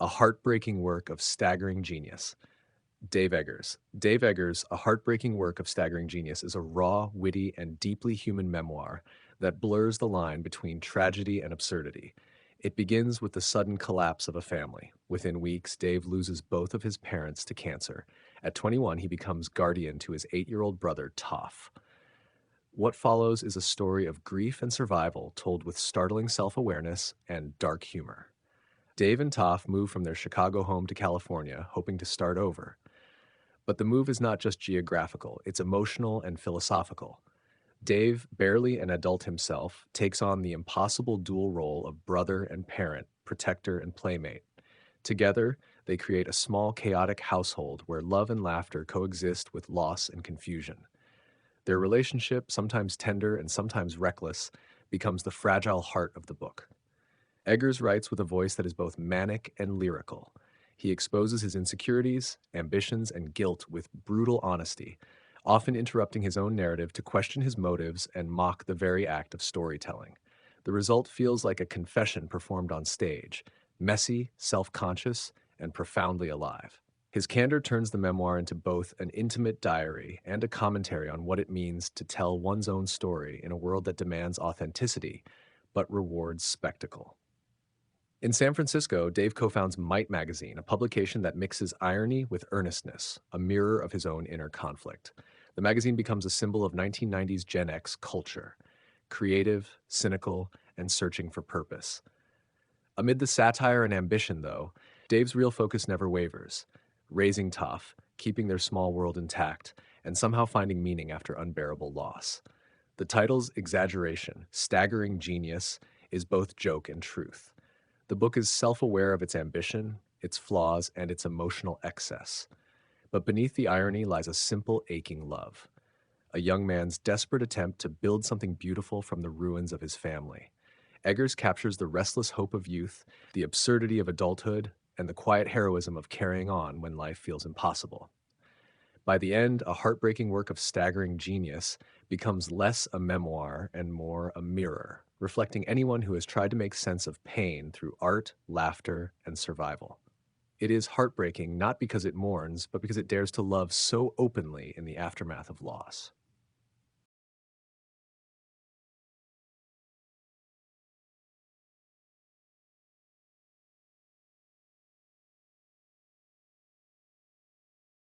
A heartbreaking work of staggering genius. Dave Eggers. Dave Eggers' A Heartbreaking Work of Staggering Genius is a raw, witty, and deeply human memoir that blurs the line between tragedy and absurdity. It begins with the sudden collapse of a family. Within weeks, Dave loses both of his parents to cancer. At 21, he becomes guardian to his 8-year-old brother, Toph. What follows is a story of grief and survival told with startling self awareness and dark humor. Dave and Toph move from their Chicago home to California, hoping to start over. But the move is not just geographical, it's emotional and philosophical. Dave, barely an adult himself, takes on the impossible dual role of brother and parent, protector and playmate. Together, they create a small, chaotic household where love and laughter coexist with loss and confusion. Their relationship, sometimes tender and sometimes reckless, becomes the fragile heart of the book. Eggers writes with a voice that is both manic and lyrical. He exposes his insecurities, ambitions, and guilt with brutal honesty, often interrupting his own narrative to question his motives and mock the very act of storytelling. The result feels like a confession performed on stage, messy, self-conscious, and profoundly alive. His candor turns the memoir into both an intimate diary and a commentary on what it means to tell one's own story in a world that demands authenticity but rewards spectacle. In San Francisco, Dave co-founds Might magazine, a publication that mixes irony with earnestness, a mirror of his own inner conflict. The magazine becomes a symbol of 1990s Gen X culture, creative, cynical, and searching for purpose. Amid the satire and ambition, though, Dave's real focus never wavers, raising Toph, keeping their small world intact, and somehow finding meaning after unbearable loss. The title's exaggeration, staggering genius, is both joke and truth. The book is self-aware of its ambition, its flaws, and its emotional excess. But beneath the irony lies a simple, aching love. A young man's desperate attempt to build something beautiful from the ruins of his family. Eggers captures the restless hope of youth, the absurdity of adulthood, and the quiet heroism of carrying on when life feels impossible. By the end, A Heartbreaking Work of Staggering Genius becomes less a memoir and more a mirror, reflecting anyone who has tried to make sense of pain through art, laughter, and survival. It is heartbreaking not because it mourns, but because it dares to love so openly in the aftermath of loss.